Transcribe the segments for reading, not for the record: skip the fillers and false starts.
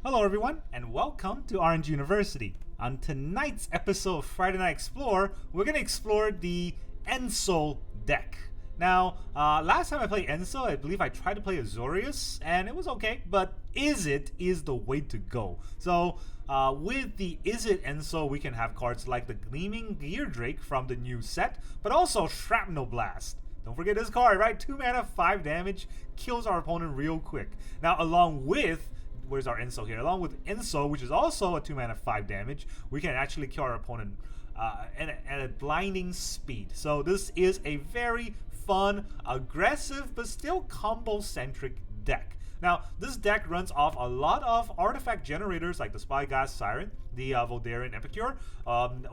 Hello everyone, and welcome to Orange University. On tonight's episode of Friday Night Explore, we're going to explore the Ensoul deck. Now, last time I played Ensoul, I believe I tried to play Azorius, and it was okay, but Izzet is the way to go. So, with the Izzet Ensoul, we can have cards like the Gleaming Geardrake from the new set, but also Shrapnel Blast. Don't forget this card, right? 2 mana, 5 damage, kills our opponent real quick. Now, along with where's our Ensoul here? Along with Ensoul, which is also a 2 mana 5 damage, we can actually kill our opponent at a blinding speed. So this is a very fun, aggressive, but still combo-centric deck. Now, this deck runs off a lot of artifact generators like the Spyglass Siren, the Voldaren Epicure.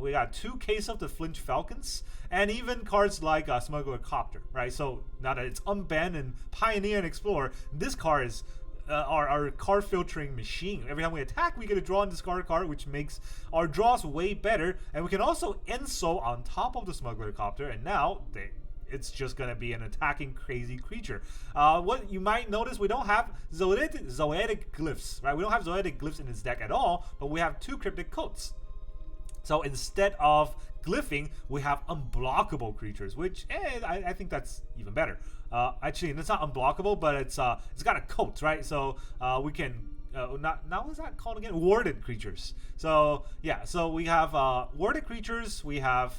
We got 2 Case of the Filched Falcons, and even cards like Smuggler Copter, right? So now that it's unbanned in Pioneer and Explorer, this card is our card filtering machine. Every time we attack, we get a draw and discard a card, which makes our draws way better. And we can also Ensoul on top of the Smuggler Copter, and now it's just gonna be an attacking crazy creature. What you might notice, we don't have Zoetic Glyphs, right? We don't have Zoetic Glyphs in this deck at all, but we have 2 Cryptic Coats. So instead of glyphing, we have unblockable creatures, which I think that's even better. Actually, it's not unblockable, but it's got a coat, right? So we can what is that called again? Warded creatures. So yeah, so we have warded creatures, we have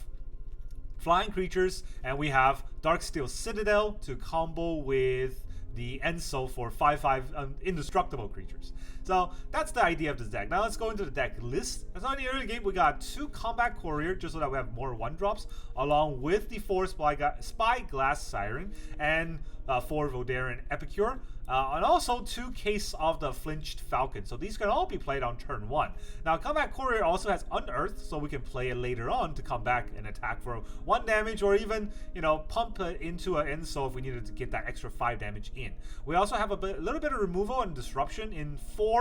flying creatures, and we have Darksteel Citadel to combo with the Ensoul for 5/5 indestructible creatures. So that's the idea of this deck. Now let's go into the deck list. So in the early game, we got 2 Combat Courier, just so that we have more 1-drops, along with the 4 Spyglass Siren and 4 Voldaren Epicure, and also 2 Case of the Filched Falcon. So these can all be played on turn 1. Now Combat Courier also has Unearth, so we can play it later on to come back and attack for 1 damage, or even, you know, pump it into an Ensoul if we needed to get that extra 5 damage in. We also have a little bit of removal and disruption in 4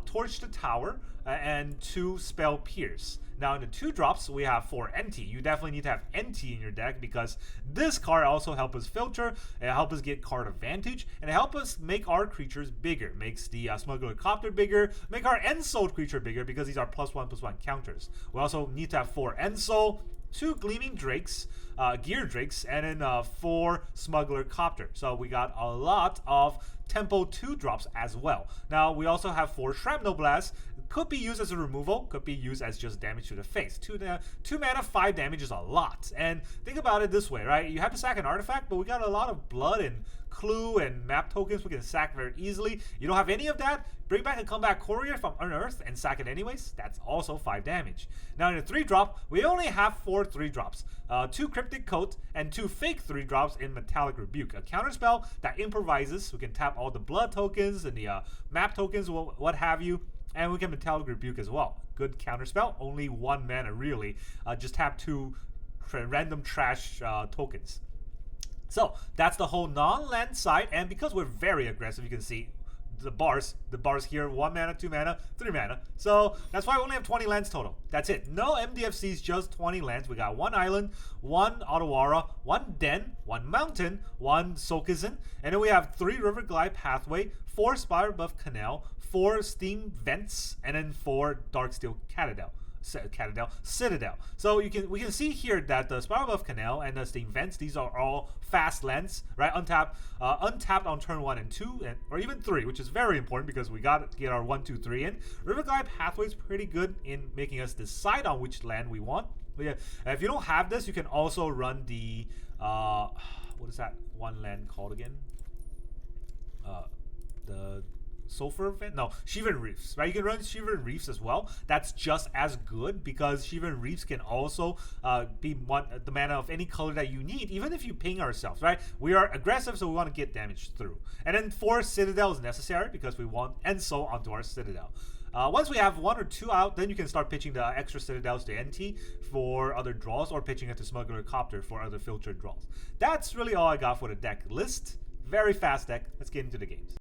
Torch the Tower and 2 Spell Pierce. Now in the 2-drops, we have 4 Inti. You definitely need to have Inti in your deck because this card also helps us filter, it helps us get card advantage, and it helps us make our creatures bigger. Makes the Smuggler Copter bigger, make our Ensoul creature bigger because these are +1/+1 counters. We also need to have 4 Ensoul, 2 Gleaming Drakes, Geardrakes, and then 4 Smuggler Copter. So we got a lot of tempo 2-drops as well. Now we also have 4 Shrapnel Blast. Could be used as a removal, could be used as just damage to the face. 2 mana, 5 damage is a lot. And think about it this way, right? You have to sack an artifact, but we got a lot of blood and clue and map tokens we can sack very easily. You don't have any of that, bring back a Combat Courier from Unearth and sack it anyways. That's also 5 damage. Now in a 3-drop, we only have 4 3-drops. 2 Cryptic Coat and 2 fake 3-drops in Metallic Rebuke. A counterspell that improvises. We can tap all the blood tokens and the map tokens, what have you. And we can Metallic Rebuke as well. Good counterspell, only 1 mana really. Just tap 2 random trash tokens. So that's the whole non-land side, and because we're very aggressive, you can see the bars here, 1 mana, 2 mana, 3 mana. So that's why we only have 20 lands total. That's it. No MDFCs, just 20 lands. We got 1 island, 1 Otawara, 1 den, 1 mountain, 1 Sokizen, and then we have 3 Riverglide Pathway, 4 Spire Buff Canal, 4 Steam Vents, and then 4 Darksteel Citadel. So we can see here that the Spiral Buff Canal and the Steam Vents, these are all fast lands, right? Untapped on turn 1 and 2, or even 3, which is very important because we got to get our 1, 2, 3 in. Riverglide Pathway is pretty good in making us decide on which land we want. But yeah, if you don't have this, you can also run the what is that one land called again? The Sulfur Vent? No, Shivan Reefs, right? You can run Shivan Reefs as well. That's just as good because Shivan Reefs can also be the mana of any color that you need, even if you ping ourselves, right? We are aggressive, so we want to get damage through. And then 4 Citadel is necessary because we want Ensoul onto our Citadel. Once we have 1 or 2 out, then you can start pitching the extra Citadels to NT for other draws, or pitching it to Smuggler Copter for other filtered draws. That's really all I got for the deck list. Very fast deck. Let's get into the games.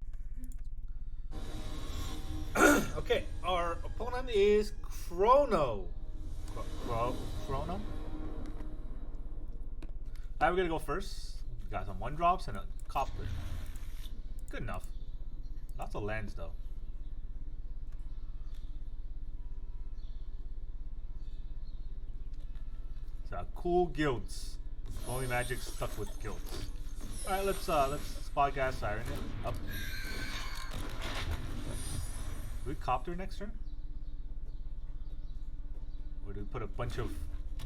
Okay, our opponent is Chrono. Chrono? We're gonna go first. We got some 1-drops and a Copter. Good enough. Lots of lands though. Cool guilds. Only Magic stuck with guilds. All right, let's spot gas siren it up. Do we copter next turn? Or do we put a bunch of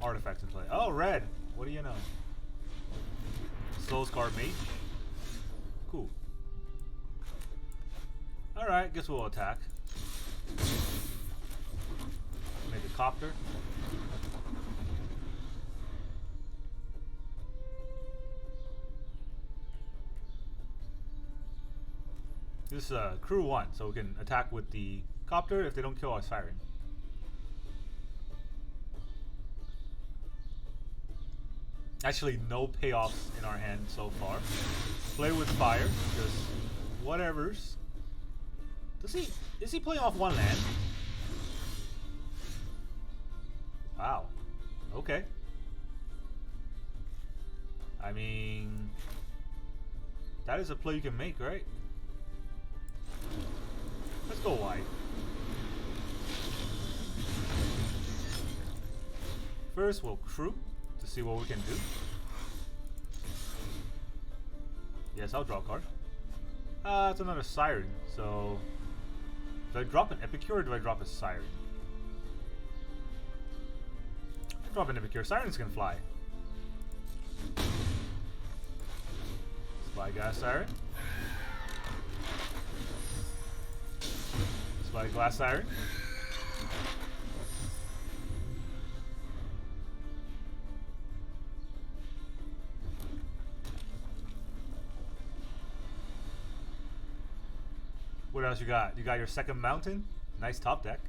artifacts in play? Oh, red! What do you know? Soul Scar Mage. Cool. Alright, guess we'll attack. Make a copter. This is crew 1, so we can attack with the copter if they don't kill our siren. Actually, no payoffs in our hand so far. Play with fire, just whatever's. Is he playing off one land? Wow. Okay. I mean, that is a play you can make, right? Let's go wide. First, we'll crew to see what we can do. Yes, I'll draw a card. It's another siren, so do I drop an Epicure or do I drop a siren? Drop an Epicure. Sirens can fly. Spyglass Siren. Spyglass Siren. What else you got? You got your second mountain? Nice top deck.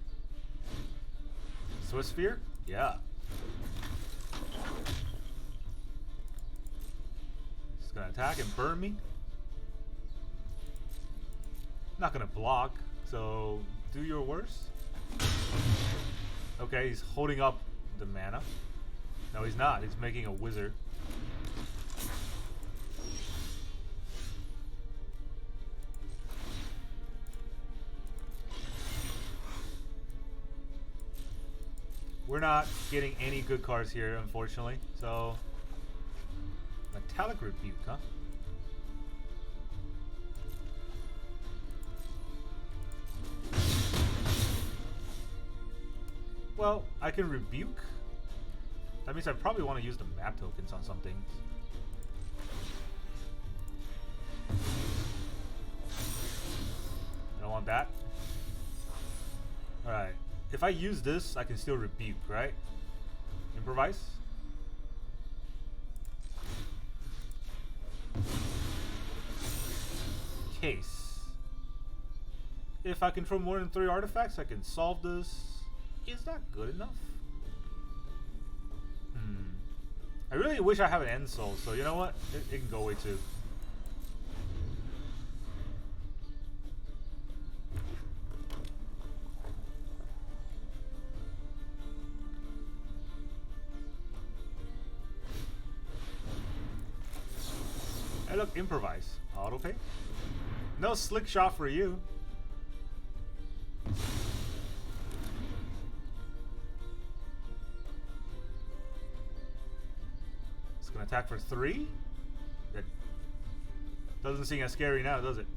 Swiss Sphere? Yeah. Just gonna attack and burn me. Not gonna block, so do your worst. Okay, he's holding up the mana. No, he's not. He's making a wizard. We're not getting any good cards here, unfortunately. So, Metallic Rebuke, huh? Well, I can Rebuke. That means I probably want to use the map tokens on some things. I don't want that. Alright. If I use this, I can still Rebuke, right? Improvise. Case. If I control more than 3 artifacts, I can solve this. Is that good enough? I really wish I have an Ensoul, so you know what? It can go away too. Hey look, improvise. Auto pay. No slick shot for you. It's gonna attack for 3. That doesn't seem as scary now, does it?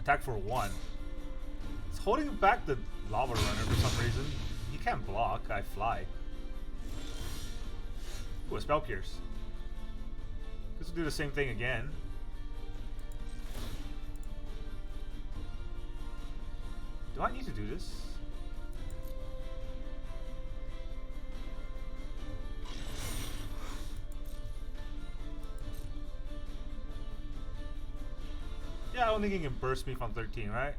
Attack for 1. It's holding back the Lava Runner for some reason. He can't block. I fly. Ooh, a Spell Pierce. This will do the same thing again. Do I need to do this? Yeah, I don't think he can burst me from 13, right?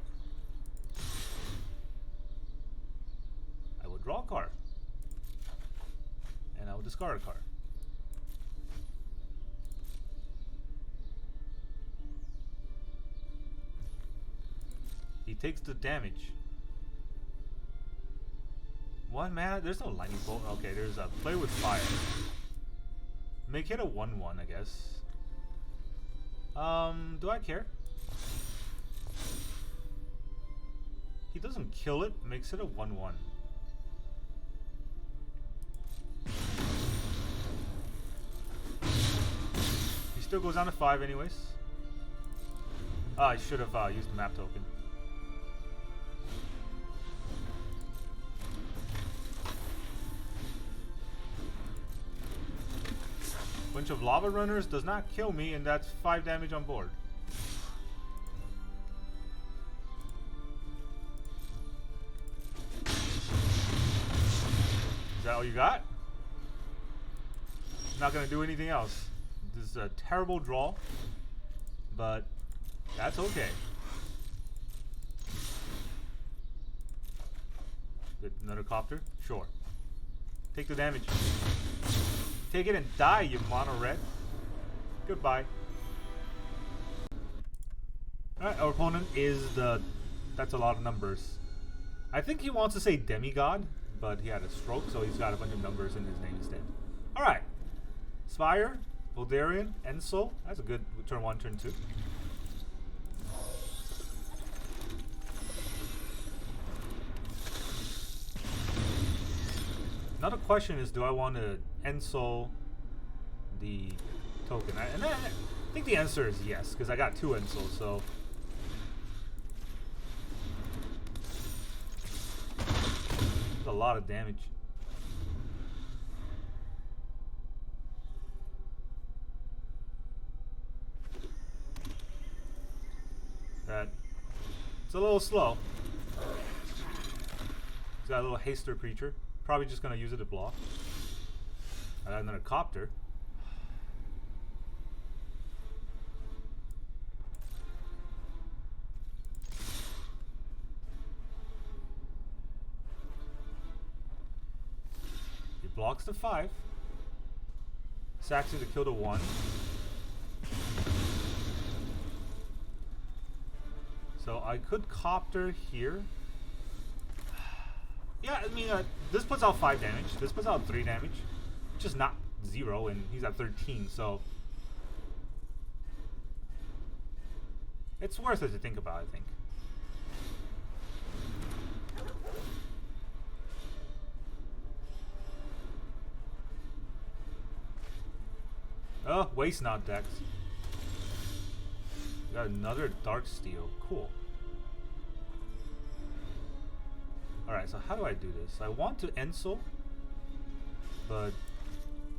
I will draw a card. And I will discard a card. He takes the damage. 1 mana? There's no lightning bolt. Okay, there's a play with fire. Make it a 1/1, I guess. Do I care? He doesn't kill it, makes it a 1/1. still goes down to 5 anyways. I should have used the map token. Bunch of lava runners does not kill me, and that's 5 damage on board. Is that all you got? Not gonna do anything else. This is a terrible draw, but that's okay. Get another copter? Sure. Take the damage. Take it and die, you mono red. Goodbye. Alright, our opponent is the... That's a lot of numbers. I think he wants to say demigod, but he had a stroke, so he's got a bunch of numbers in his name instead. Alright. Spire, Voldarian, Ensoul. That's a good turn 1, turn 2. Another question is, do I want to Ensoul the token? I think the answer is yes, because I got 2 Ensouls, so... That's a lot of damage. It's a little slow. He's got a little haster creature. Probably just gonna use it to block. I got another copter. He blocks the 5. Sacks it to kill the 1. So I could copter here. Yeah, I mean, this puts out 5 damage. This puts out 3 damage. Which is not 0, and he's at 13, so... It's worth it to think about, I think. Oh, waste not decks. Got another Darksteel. Cool. Alright, so how do I do this? I want to Ensoul, but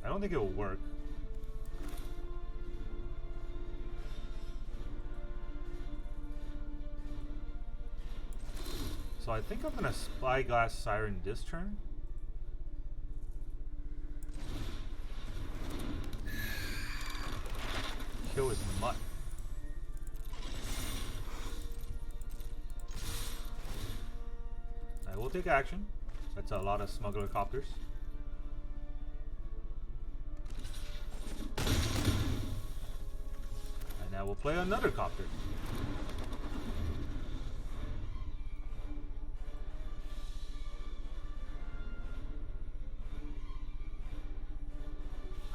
I don't think it will work. So I think I'm going to Spyglass Siren this turn. Kill his mutt. I will take action. That's a lot of smuggler copters. And now we'll play another copter.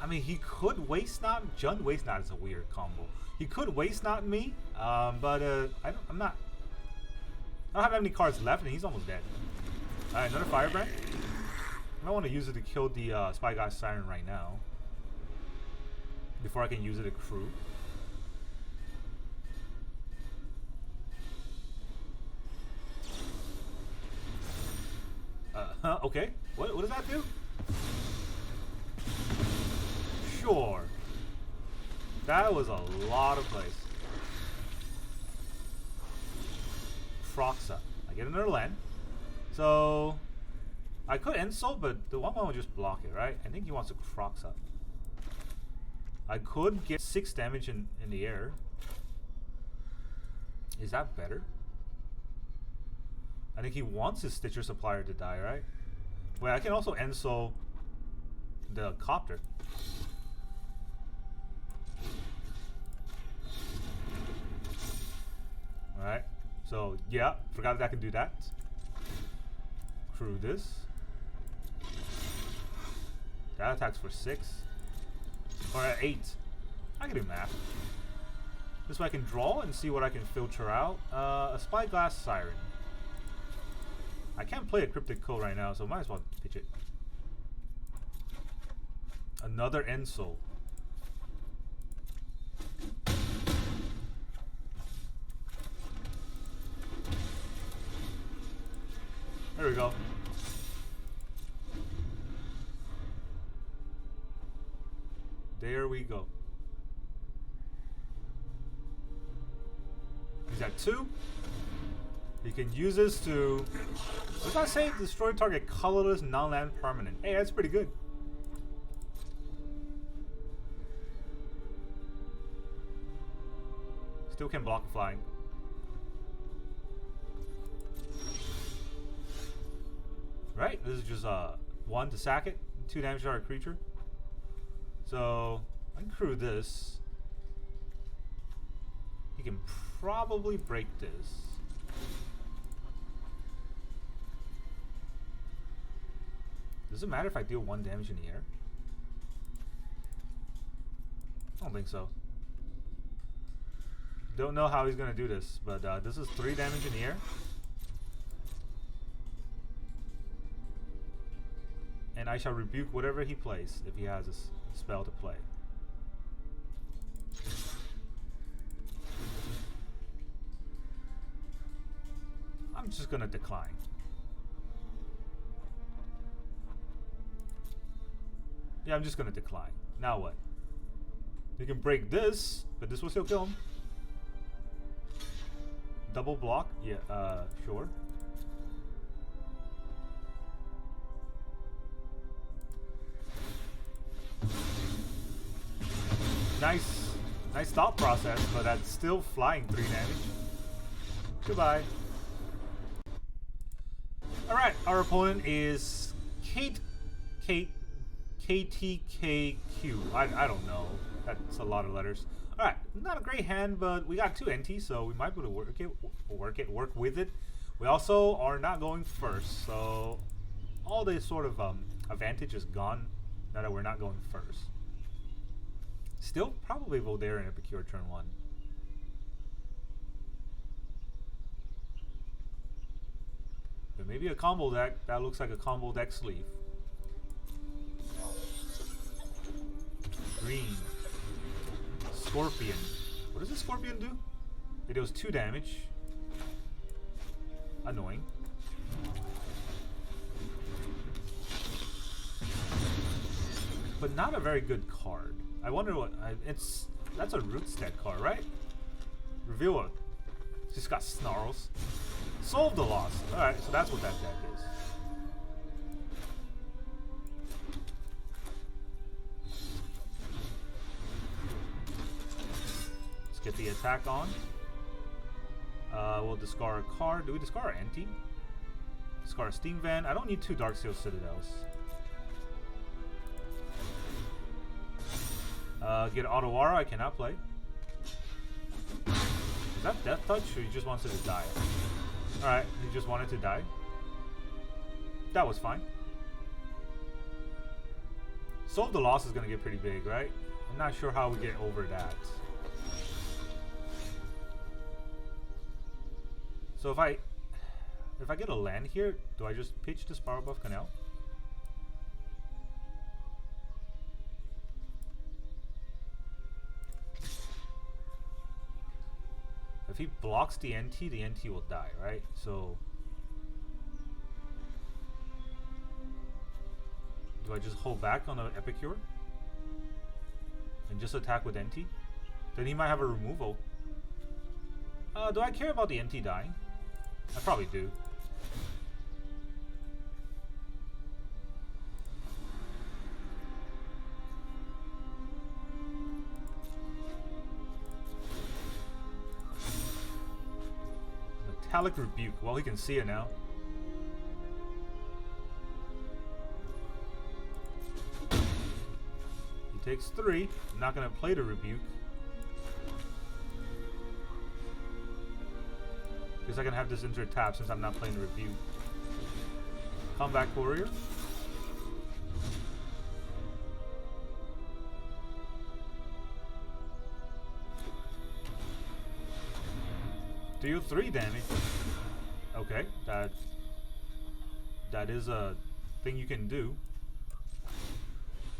I mean, he could waste not. Jund waste not is a weird combo. He could waste not me, but I don't have any cards left, and he's almost dead. Alright, another Firebrand. I might want to use it to kill the Spyglass Siren right now, before I can use it to crew. Okay. What does that do? Sure. That was a lot of plays. Froxa. I get another land. So I could Ensoul, but the 1/1 will just block it, right? I think he wants to Froxa. I could get 6 damage in the air. Is that better? I think he wants his Stitcher Supplier to die, right? Wait, I can also Ensoul the Copter. Alright, so yeah, forgot that I can do that. Crew this. That attacks for 6. Or 8. I can do math. This way I can draw and see what I can filter out. A Spyglass Siren. I can't play a Cryptic Coat right now, so might as well pitch it. Another Ensoul. There we go. There we go. He's at 2. He can use this to, what does that say? Destroy target colorless non-land permanent. Hey, that's pretty good. Still can block flying. Right, this is just 1 to sack it, 2 damage to our creature. So I can crew this. He can probably break this. Does it matter if I deal 1 damage in the air? I don't think so. Don't know how he's gonna do this, but this is 3 damage in the air. And I shall rebuke whatever he plays if he has a spell to play. I'm just gonna decline. Yeah, I'm just gonna decline. Now what? He can break this, but this will still kill him. Double block? Yeah, sure. Nice thought process, but that's still flying 3 damage. Goodbye. Alright, our opponent is KTKQ. I don't know. That's a lot of letters. Alright, not a great hand, but we got 2 NT, so we might be able to work with it. We also are not going first, so all the sort of advantage is gone now that we're not going first. Still probably Voldare and Epicure turn 1. But maybe a combo deck. That looks like a combo deck sleeve. Green. Scorpion. What does the Scorpion do? It deals 2 damage. Annoying. But not a very good card. I wonder what that's a Roots deck card, right? Reveal it. Just got Snarls. Solve the Lost. Alright, so that's what that deck is. Let's get the attack on. We'll discard a card. Do we discard our Inti? Discard a Steam Van. I don't need 2 Darksteel Citadels. Get Otawara, I cannot play. Is that Death Touch or he just wants it to die? Alright, he just wanted to die. That was fine. Solve the Loss is going to get pretty big, right? I'm not sure how we get over that. So if I get a land here, do I just pitch the Spiral Buff Canal? If he blocks the NT will die, right? So do I just hold back on the Epicure and just attack with NT? Then he might have a removal. Do I care about the NT dying? I probably do. Metallic Rebuke. Well, he can see it now. He takes 3. I'm not going to play the Rebuke. Because I can have this enter tap since I'm not playing the Rebuke. Combat Courier. Deal 3 damage. Okay, that is a thing you can do.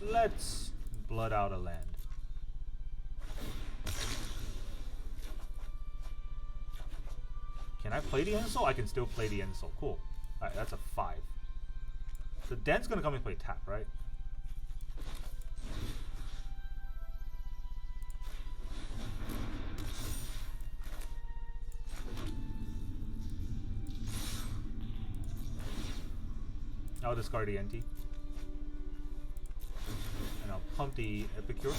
Let's blood out a land. Can I play the Ensoul? I can still play the Ensoul. Cool. Alright, that's a 5. The Den's gonna come and play tap, right? I'll discard the Inti. And I'll pump the Epicure.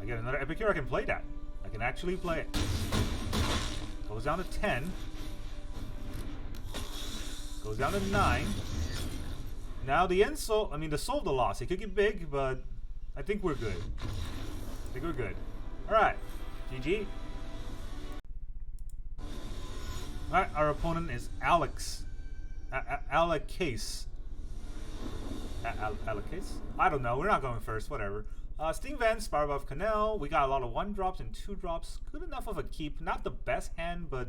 I get another Epicure, I can play that. I can actually play it. Goes down to 10. Goes down to 9. Now the Ensoul, I mean the Soul of the Lost. It could get big, but I think we're good. I think we're good. Alright. GG. Alright, our opponent is Alex. Alacase. Alacase? I don't know. We're not going first. Whatever. Steam Vent, Spiral Buff Canal. We got a lot of 1-drops and 2-drops. Good enough of a keep. Not the best hand, but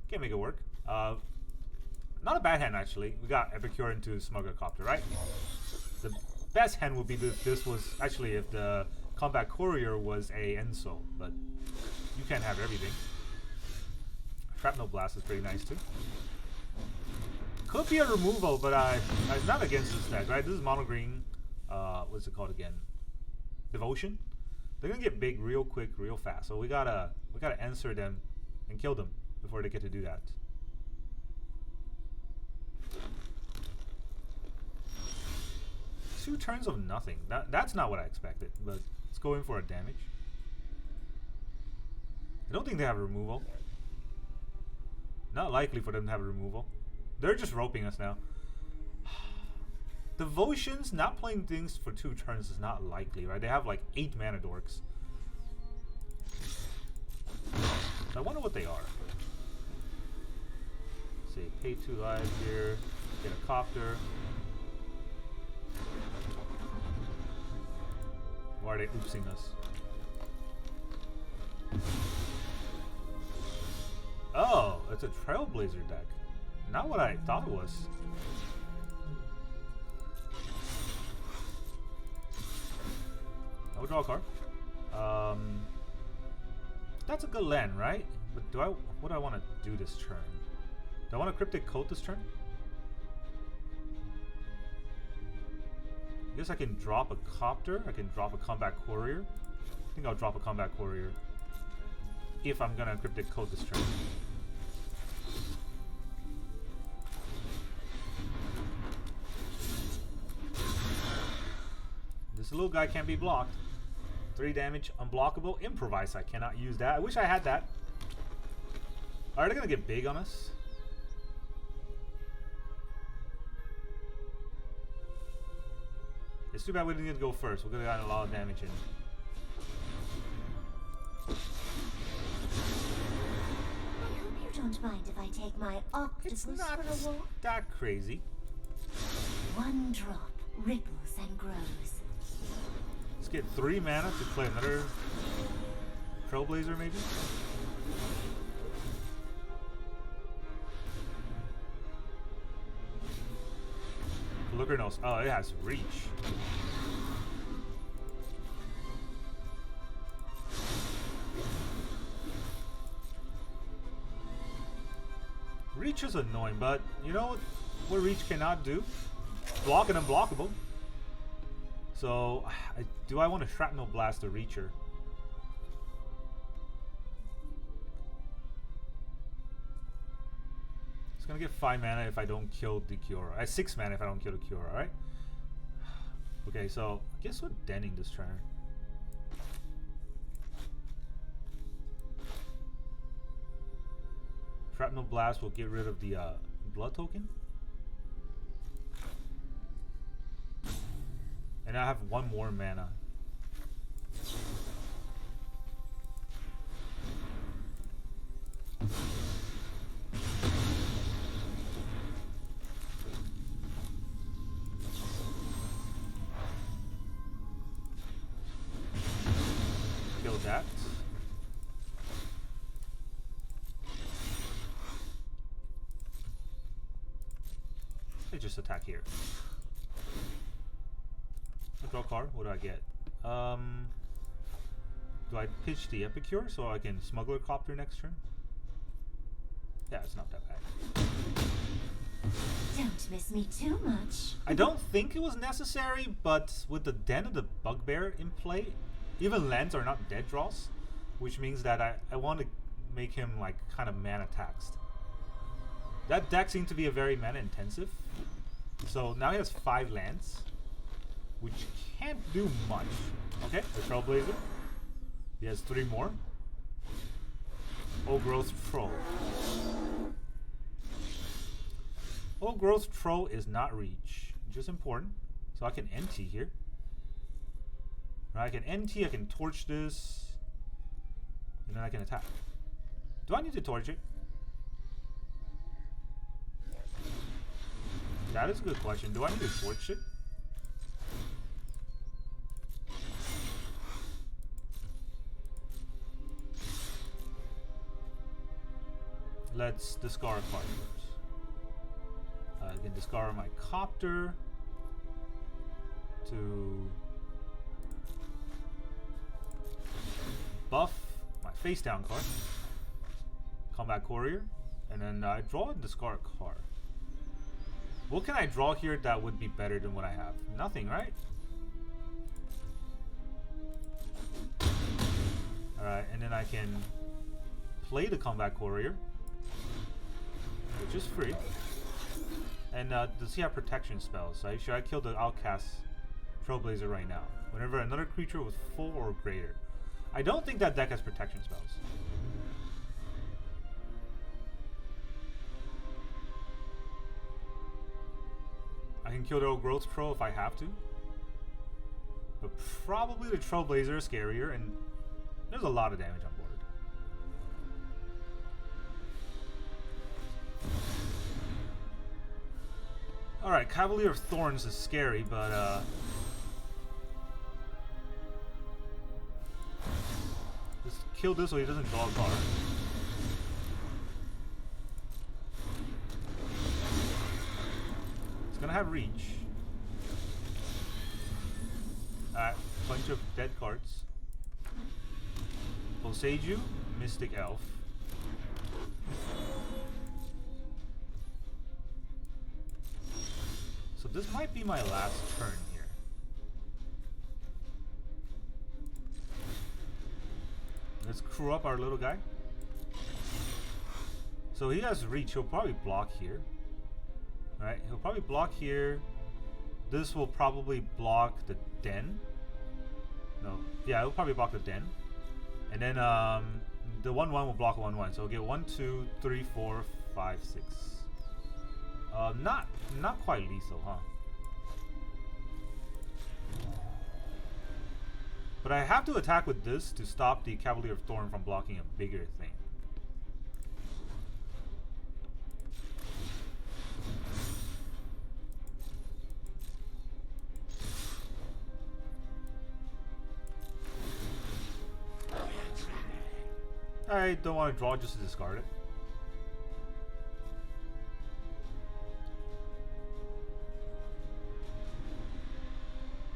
can make it work. Not a bad hand, actually. We got Epicure into Smuggler Copter, right? The best hand would be this was actually if the Combat Courier was a Ensoul, but you can't have everything. Shrapnel Blast is pretty nice, too. Could be a removal, but I'm not against this deck, right? This is mono green. What's it called again? Devotion. They're gonna get big real quick, real fast. So we gotta answer them and kill them before they get to do that. Two turns of nothing. That's not what I expected, but let's go in for a damage. I don't think they have a removal. Not likely for them to have a removal. They're just roping us now. Devotions not playing things for 2 turns is not likely, right? They have like 8 mana dorks. So I wonder what they are. Let's see, pay 2 lives here, get a copter. Why are they oopsing us? Oh, it's a Trailblazer deck. Not what I thought it was. I'll draw a card. That's a good land, right? But what do I want to do this turn? Do I want to Cryptic Coat this turn? I guess I can drop a Copter. I can drop a Combat Courier. I think I'll drop a Combat Courier if I'm gonna Cryptic Coat this turn. This little guy can't be blocked. 3 damage, unblockable, improvise. I cannot use that. I wish I had that. Are they gonna get big on us? It's too bad we didn't get to go first. We're gonna get a lot of damage in. I hope you don't mind if I take my octopus It's not for a walk. that crazy. 1 drop ripples and grows. Let's get 3 mana to play another Trailblazer, maybe? Looker knows. Oh, it has reach. Reach is annoying, but you know what reach cannot do? Block and unblockable. So, do I want to Shrapnel Blast the Reacher? It's gonna get 5 mana if I don't kill the Kiora. 6 mana if I don't kill the Kiora, alright? Okay, so I guess we're denning this turn. Shrapnel Blast will get rid of the blood token. And I have 1 more mana. Kill that. I just attack here. Draw a card. What do I get? Do I pitch the Epicure so I can Smuggler Copter next turn? Yeah, it's not that bad. Don't miss me too much. I don't think it was necessary, but with the Den of the Bugbear in play, even lands are not dead draws, which means that I want to make him like kind of mana taxed. That deck seemed to be a very mana intensive. So now he has 5 lands, which can't do much. Okay, the Trailblazer. He has 3 more. Old Growth Troll. Old Growth Troll is not reach, which is important. So I can NT here. Right, I can NT, I can torch this, and then I can attack. Do I need to torch it? That is a good question. Do I need to torch it? Let's discard a card first. I can discard my Copter to buff my face down card, Combat Courier, and then I draw and discard a card. What can I draw here that would be better than what I have? Nothing, right? Alright, and then I can play the Combat Courier, which is free. And does he have protection spells? So should I kill the Outcast Trailblazer right now? Whenever another creature with 4 or greater. I don't think that deck has protection spells. I can kill the Old Growth Troll if I have to. But probably the Trailblazer is scarier, and there's a lot of damage on board. Alright, Cavalier of Thorns is scary, but just kill this so he doesn't draw a card. It's gonna have reach. Alright, bunch of dead cards. Boseiju, Mystic Elf. So this might be my last turn here. Let's crew up our little guy. So he has reach, he'll probably block here. Right, he'll probably block here. This will probably block the den. No, yeah, it'll probably block the den. And then the 1/1 will block 1/1. So we'll get 1, 2, 3, 4, 5, 6. Not quite lethal, huh? But I have to attack with this to stop the Cavalier of Thorn from blocking a bigger thing. I don't want to draw just to discard it.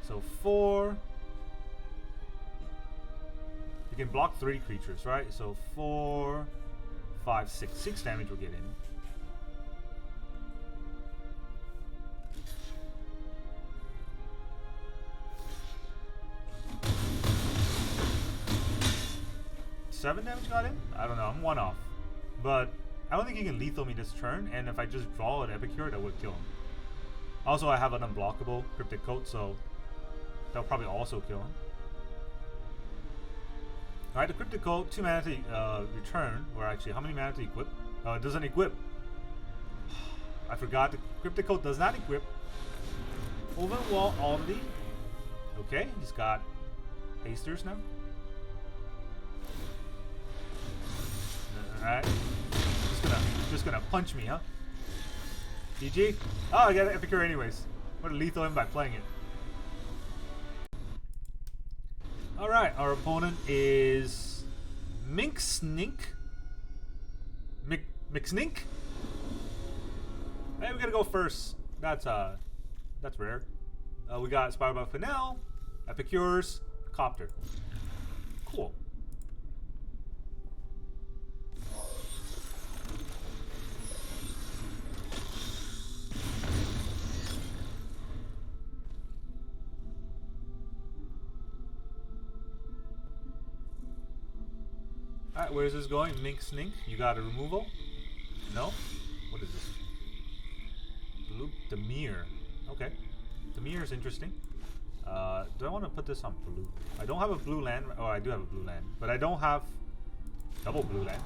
So 4. You can block 3 creatures, right? So 4, 5, 6. 6 damage will get in. Seven damage got in? I don't know, I'm 1 off. But I don't think he can lethal me this turn, and if I just draw an Epicure, that would kill him. Also, I have an unblockable Cryptic Coat, so that'll probably also kill him. Alright, the Cryptic Coat, 2 mana to return, or actually, how many mana to equip? It doesn't equip. I forgot, the Cryptic Coat does not equip. Overwall Aldi. Okay, he's got hasters now. Alright. Just gonna punch me, huh? GG? Oh, I got an Epicure anyways. I'm gonna lethal him by playing it. Alright, our opponent is Minksnink. Mixnink? Hey, we gotta go first. That's rare. We got Inspired by Fennel, Epicures, Copter. Cool. Alright, where's this going? Mink Snink, you got a removal? No? What is this? Blue Demir. Okay. Demir is interesting. Do I want to put this on blue? I don't have a blue land. Oh, I do have a blue land. But I don't have double blue land.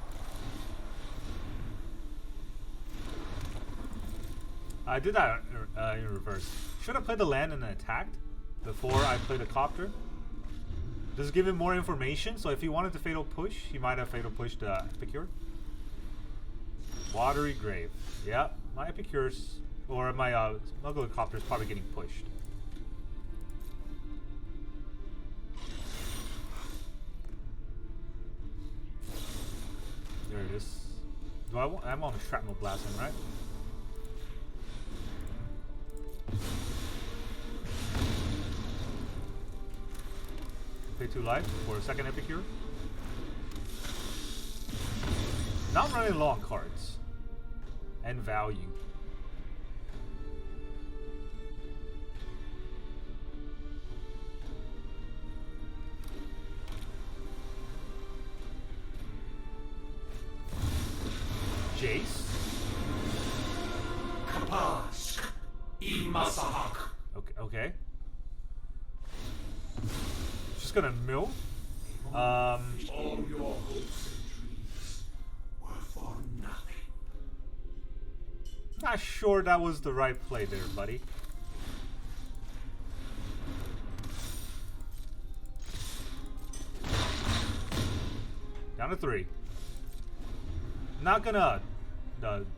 I did that in reverse. Should have played the land and then attacked before I played a copter. Does give him more information, so if he wanted to fatal push, he might have fatal pushed Epicure. Watery Grave. Yeah, my Epicure's, or my Smuggler Copter is probably getting pushed. There it is. Do I want, I'm on a Shrapnel Blast him, right? Pay 2 life for a second Epicure. Not running low on cards. And value. Jace. Kapash. Imasahak. Okay. Just gonna mill. All your hopes and dreams were for nothing. Not sure that was the right play there, buddy. Down to 3. Not gonna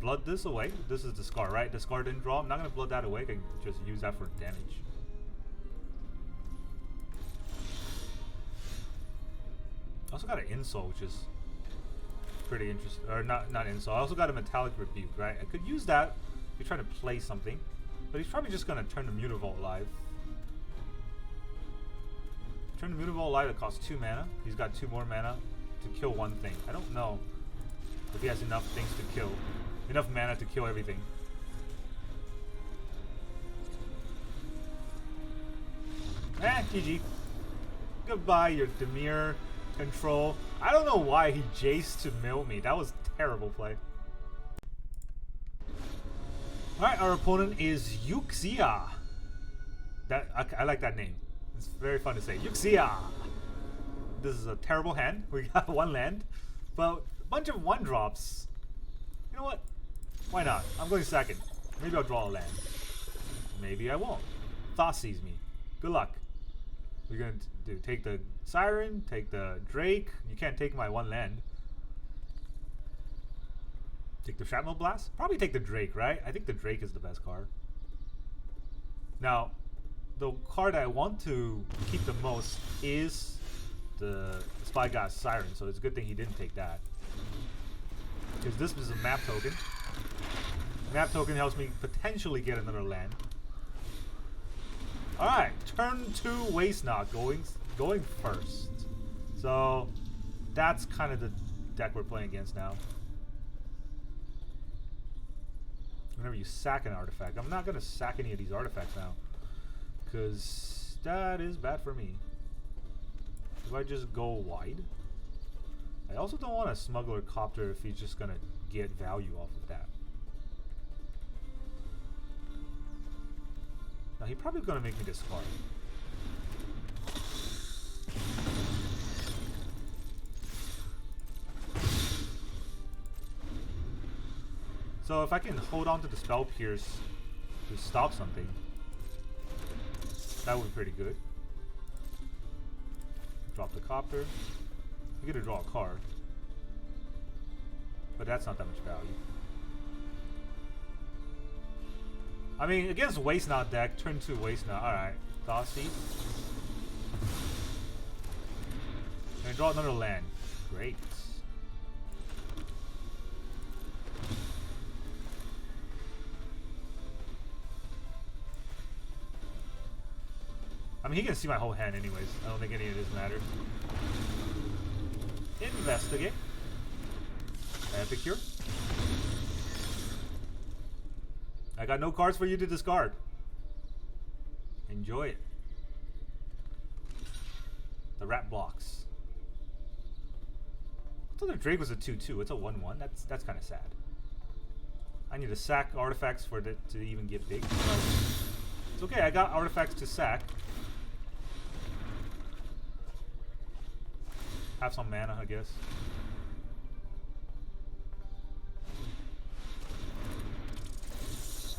blood this away. This is the scar, right? The scar didn't draw. I'm not gonna blood that away. I can just use that for damage. Also got an Ensoul, which is pretty interesting. Or not Ensoul. I also got a Metallic Rebuke, right? I could use that if you're trying to play something. But he's probably just gonna turn the Mutavault live. Turn the Mutavault live, that costs 2 mana. He's got 2 more mana to kill one thing. I don't know if he has enough things to kill. Enough mana to kill everything. GG. Goodbye, your Demir control. I don't know why he Jace to mill me. That was terrible play. Alright, our opponent is Yuxia. I like that name. It's very fun to say. Yuxia. This is a terrible hand. We got 1 land. But a bunch of 1-drops. You know what? Why not? I'm going second. Maybe I'll draw a land. Maybe I won't. Thought sees me. Good luck. We're going to take the Siren, take the Drake. You can't take my 1 land. Take the Shrapnel Blast? Probably take the Drake, right? I think the Drake is the best card. Now, the card I want to keep the most is the Spy God Siren, so it's a good thing he didn't take that. Because this is a map token. Map token helps me potentially get another land. Alright, turn 2 Waste Not going first. So that's kind of the deck we're playing against now. Whenever you sack an artifact, I'm not going to sack any of these artifacts now, because that is bad for me. If I just go wide, I also don't want a Smuggler Copter if he's just going to get value off of that. Now he's probably going to make me discard. So if I can hold on to the Spell Pierce to stop something, that would be pretty good. Drop the Copter. You get to draw a card. But that's not that much value. I mean, against Waste Not deck, turn 2 Waste Not. Alright. Thoughtseize. And draw another land. Great. I mean, he can see my whole hand anyways. I don't think any of this matters. Investigate. Epicure. I got no cards for you to discard. Enjoy it. The rat blocks. I thought the Drake was a 2/2. It's a 1/1. That's kind of sad. I need to sack artifacts for it to even get big. It's okay. I got artifacts to sack. Have some mana, I guess.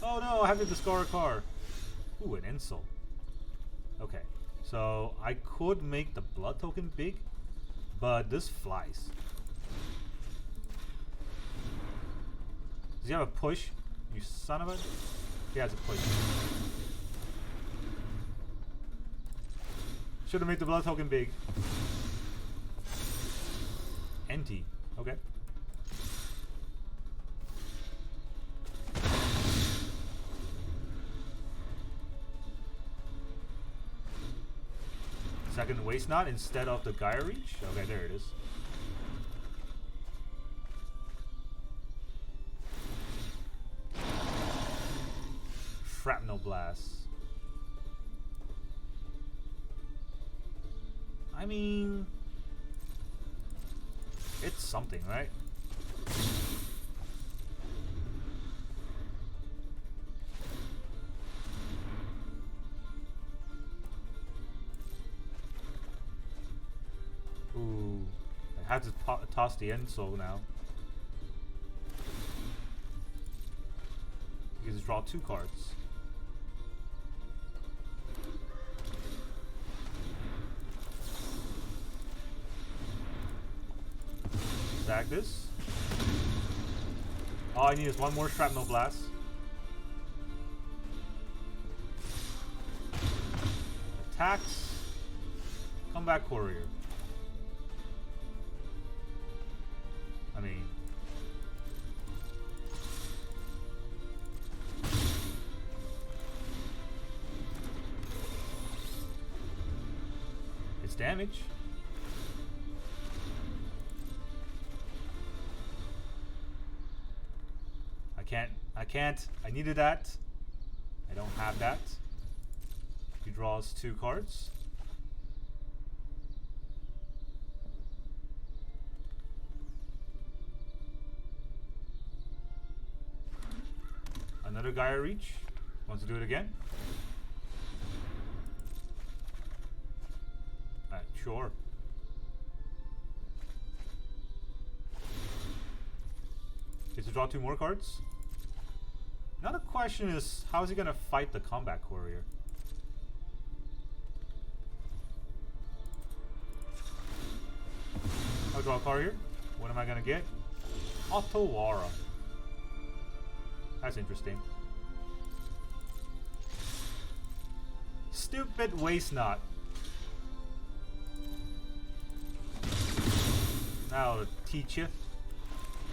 Oh no! I have to discard a card. Ooh, an Ensoul. Okay, so I could make the blood token big, but this flies. Does he have a push? You son of a... He has a push. Should have made the blood token big. Inti. Okay. Second waste knot instead of the Gaia Reach? Okay, there it is. Shrapnel Blast. I mean, it's something, right? Ooh, I had to toss the Ensoul now. You just draw 2 cards. Sack this. All I need is 1 more Shrapnel Blast. Attacks. Combat Courier. I mean... it's damage. I can't. I needed that. I don't have that. He draws 2 cards. Another Gaia Reach. Wants to do it again? Sure. Gets to draw 2 more cards. Now the question is, how is he gonna fight the Combat Courier? I'll draw a card here. What am I gonna get? Otawara. That's interesting. Stupid Waste Knot. Now I'll teach you.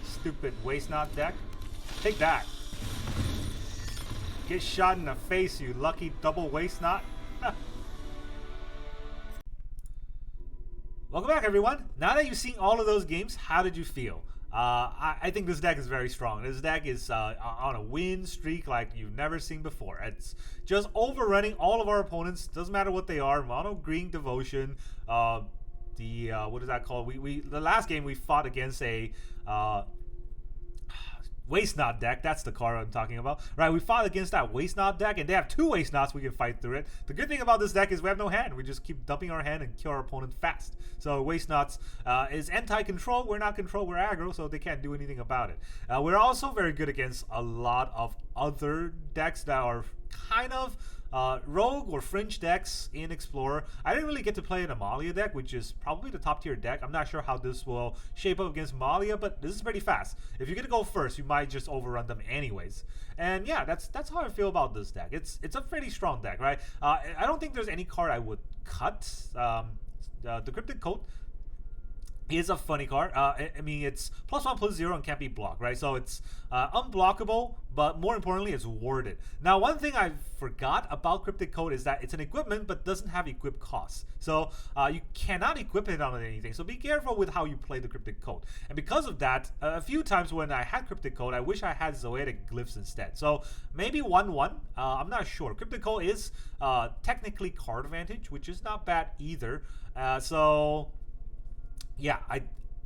Stupid Waste Knot deck. Take that. Get shot in the face, you lucky double Waste Knot. Welcome back, everyone. Now that you've seen all of those games, how did you feel? I think this deck is very strong. This deck is on a win streak like you've never seen before. It's just overrunning all of our opponents. Doesn't matter what they are. Mono Green Devotion. What is that called? The last game we fought against a Waste Knot deck. That's the card I'm talking about. Right, we fought against that Waste Knot deck, and they have 2 Waste Knots. We can fight through it. The good thing about this deck is we have no hand. We just keep dumping our hand and kill our opponent fast. So Waste Knots is anti-control. We're not control. We're aggro, so they can't do anything about it. We're also very good against a lot of other decks that are kind of rogue or fringe decks in Explorer. I didn't really get to play an Amalia deck, which is probably the top tier deck. I'm not sure how this will shape up against Malia, but this is pretty fast. If you're gonna go first, you might just overrun them anyways. And yeah, that's how I feel about this deck. It's a pretty strong deck, right? I don't think there's any card I would cut. The Cryptic Coat is a funny card. I mean, it's +1/+0 and can't be blocked, right? So it's unblockable, but more importantly, it's warded. Now, one thing I forgot about Cryptic Coat is that it's an equipment, but doesn't have equip costs. So you cannot equip it on anything. So be careful with how you play the Cryptic Coat. And because of that, a few times when I had Cryptic Coat, I wish I had Zoetic Glyphs instead. So maybe 1/1. I'm not sure. Cryptic Coat is technically card advantage, which is not bad either. So... yeah,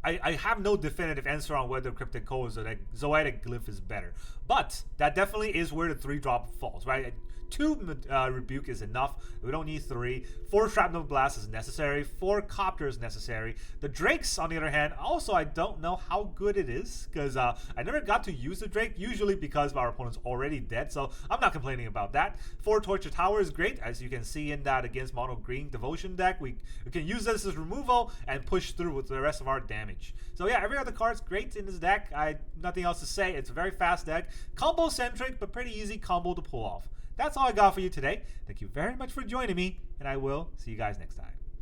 I have no definitive answer on whether Cryptic Coat or Zoetic Glyph is better. But that definitely is where the 3-drop falls, right? 2 Rebuke is enough. We don't need 3. 4 Shrapnel Blast is necessary. 4 Copter is necessary. The Drakes, on the other hand, also I don't know how good it is, because I never got to use the Drake, usually because our opponent's already dead, so I'm not complaining about that. 4 Torture Tower is great, as you can see in that against Mono Green Devotion deck. We can use this as removal and push through with the rest of our damage. So yeah, every other card's great in this deck. Nothing else to say. It's a very fast deck. Combo-centric, but pretty easy combo to pull off. That's all I got for you today. Thank you very much for joining me, and I will see you guys next time.